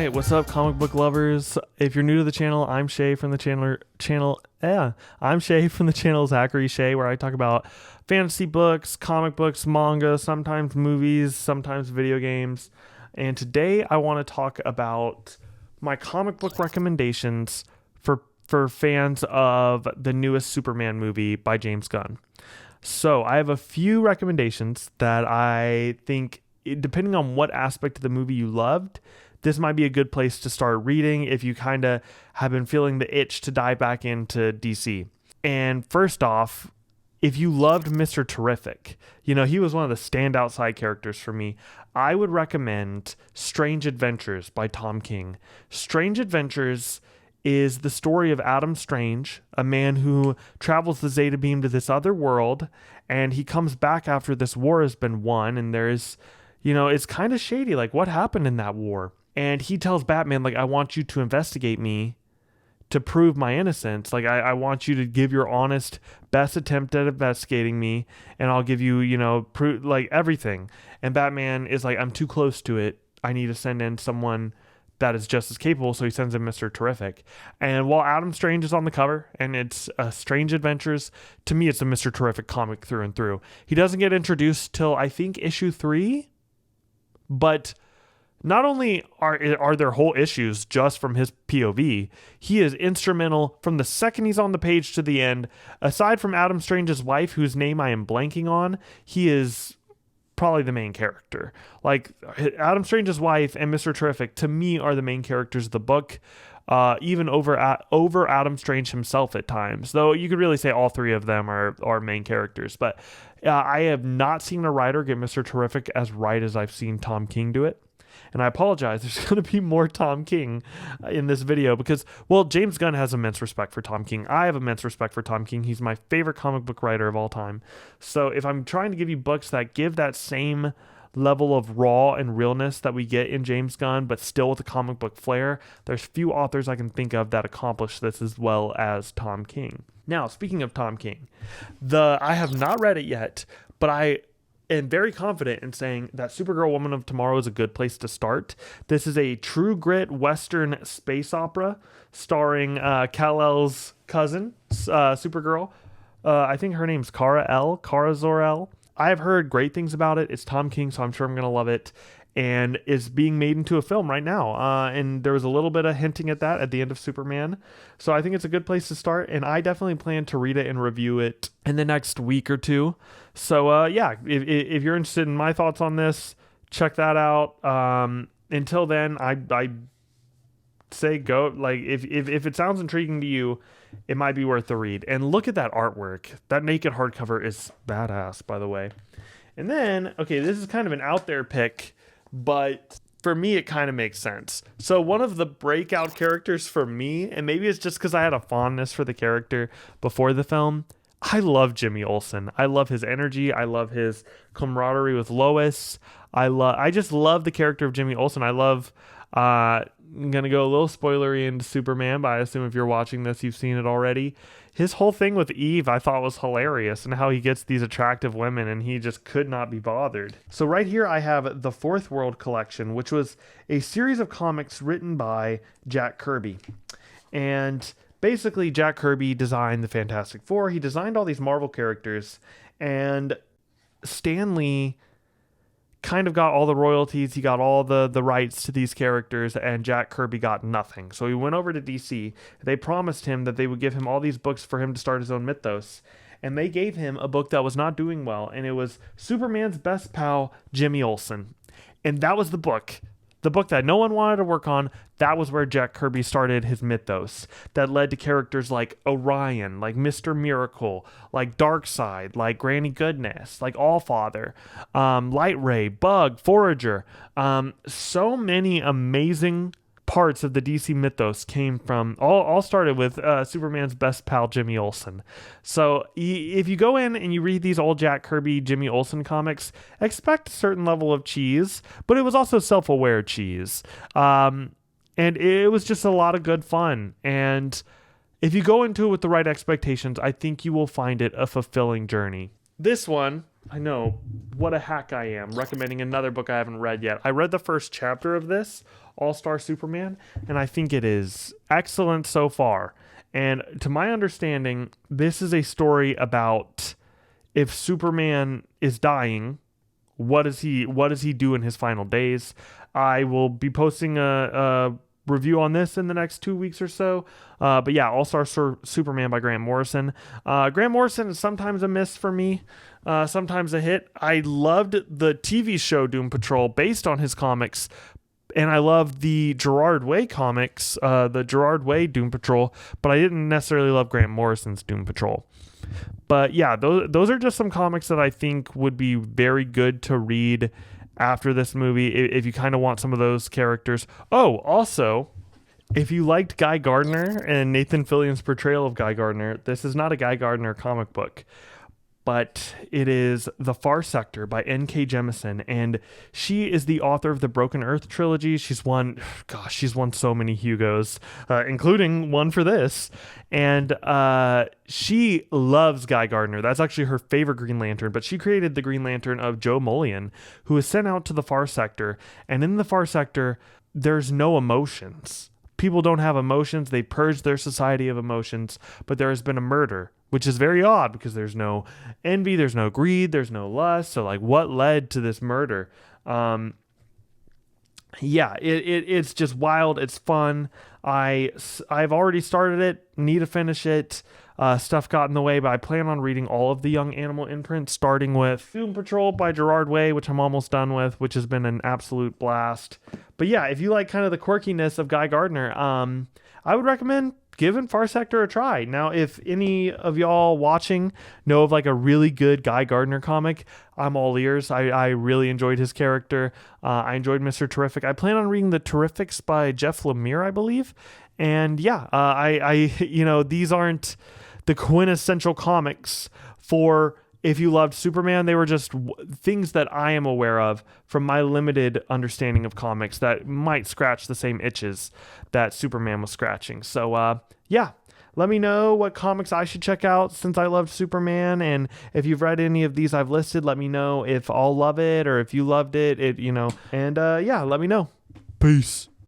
right, what's up, comic book lovers? If you're new to the channel, I'm Shay from the I'm Shay from the channel Zachary Shay, where I talk about fantasy books, comic books, manga, sometimes movies, sometimes video games. And today I want to talk about my comic book recommendations for fans of the newest Superman movie by James Gunn. So I have a few recommendations that I think, depending on what aspect of the movie you loved, this might be a good place to start reading if you kind of have been feeling the itch to dive back into DC. And first off, if you loved Mr. Terrific, he was one of the standout side characters for me, I would recommend Strange Adventures by Tom King. Strange Adventures is the story of Adam Strange, a man who travels the Zeta Beam to this other world, and he comes back after this war has been won, and there's, it's kind of shady, like what happened in that war? And he tells Batman, like, I want you to investigate me to prove my innocence. Like, I want you to give your honest best attempt at investigating me, and I'll give you, prove, like, everything. And Batman is like, I'm too close to it. I need to send in someone that is just as capable, so he sends in Mr. Terrific. And while Adam Strange is on the cover, and it's Strange Adventures, to me, it's a Mr. Terrific comic through and through. He doesn't get introduced till, I think, issue 3, but not only are there whole issues just from his POV, he is instrumental from the second he's on the page to the end. Aside from Adam Strange's wife, whose name I am blanking on, he is probably the main character. Like, Adam Strange's wife and Mr. Terrific, to me, are the main characters of the book, even over Adam Strange himself at times. Though you could really say all three of them are main characters. But I have not seen a writer get Mr. Terrific as right as I've seen Tom King do it. And I apologize, there's going to be more Tom King in this video because, well, James Gunn has immense respect for Tom King. I have immense respect for Tom King. He's my favorite comic book writer of all time. So if I'm trying to give you books that give that same level of raw and realness that we get in James Gunn, but still with a comic book flair, there's few authors I can think of that accomplish this as well as Tom King. Now, speaking of Tom King, I have not read it yet, but I am very confident in saying that Supergirl Woman of Tomorrow is a good place to start. This is a true grit Western space opera starring Kal-El's cousin, Supergirl. I think her name's Kara Zor-El. I have heard great things about it. It's Tom King, so I'm sure I'm going to love it. And it's being made into a film right now. And there was a little bit of hinting at that at the end of Superman. So I think it's a good place to start. And I definitely plan to read it and review it in the next week or two. So yeah, if you're interested in my thoughts on this, check that out. Until then, I say go. Like, if it sounds intriguing to you, it might be worth the read. And look at that artwork. That naked hardcover is badass, by the way. And then, okay, this is kind of an out there pick, but for me, it kind of makes sense. So one of the breakout characters for me, and maybe it's just because I had a fondness for the character before the film, I love Jimmy Olsen. I love his energy. I love his camaraderie with Lois. I just love the character of Jimmy Olsen. I'm going to go a little spoilery into Superman, but I assume if you're watching this, you've seen it already. His whole thing with Eve I thought was hilarious, and how he gets these attractive women and he just could not be bothered. So right here I have the Fourth World Collection, which was a series of comics written by Jack Kirby. And basically Jack Kirby designed the Fantastic Four. He designed all these Marvel characters, and Stan Lee kind of got all the royalties. He got all the rights to these characters, and Jack Kirby got nothing. So he went over to DC. They promised him that they would give him all these books for him to start his own mythos. And they gave him a book that was not doing well, and it was Superman's best pal, Jimmy Olsen. And that was the book that no one wanted to work on. That was where Jack Kirby started his mythos. That led to characters like Orion, like Mr. Miracle, like Darkseid, like Granny Goodness, like Allfather, Light Ray, Bug, Forager. So many amazing parts of the DC mythos came from, all started with Superman's best pal, Jimmy Olsen. So if you go in and you read these old Jack Kirby, Jimmy Olsen comics, expect a certain level of cheese, but it was also self-aware cheese. And it was just a lot of good fun. And if you go into it with the right expectations, I think you will find it a fulfilling journey. This one I know, what a hack I am, recommending another book I haven't read yet. I read the first chapter of this, All Star Superman, and I think it is excellent so far. And to my understanding, this is a story about if Superman is dying, what does he do in his final days? I will be posting a review on this in the next 2 weeks or so. But yeah, All Star Superman by Grant Morrison. Grant Morrison is sometimes a miss for me, sometimes a hit. I loved the TV show Doom Patrol based on his comics, and I love the Gerard Way comics, the Gerard Way Doom Patrol, but I didn't necessarily love Grant Morrison's Doom Patrol. But yeah, those are just some comics that I think would be very good to read after this movie if you kind of want some of those characters. Oh, also, if you liked Guy Gardner and Nathan Fillion's portrayal of Guy Gardner, this is not a Guy Gardner comic book, but it is The Far Sector by N.K. Jemisin, and she is the author of the Broken Earth trilogy. She's won so many Hugos, including one for this, and she loves Guy Gardner. That's actually her favorite Green Lantern, but she created the Green Lantern of Joe Mullion, who is sent out to the Far Sector, and in the Far Sector, there's no emotions. People don't have emotions. They purge their society of emotions, but there has been a murder, which is very odd because there's no envy, there's no greed, there's no lust. So like, what led to this murder? Yeah, it's just wild. It's fun. I've already started it. Need to finish it. Stuff got in the way, but I plan on reading all of the Young Animal imprints, starting with Doom Patrol by Gerard Way, which I'm almost done with, which has been an absolute blast. But yeah, if you like kind of the quirkiness of Guy Gardner, I would recommend giving Far Sector a try. Now, if any of y'all watching know of like a really good Guy Gardner comic, I'm all ears. I really enjoyed his character. I enjoyed Mr. Terrific. I plan on reading the Terrifics by Jeff Lemire, I believe. And yeah, these aren't the quintessential comics for if you loved Superman. They were just things that I am aware of from my limited understanding of comics that might scratch the same itches that Superman was scratching. So yeah, let me know what comics I should check out since I loved Superman, and if you've read any of these I've listed, let me know if I'll love it or if you loved it, and yeah, let me know. Peace.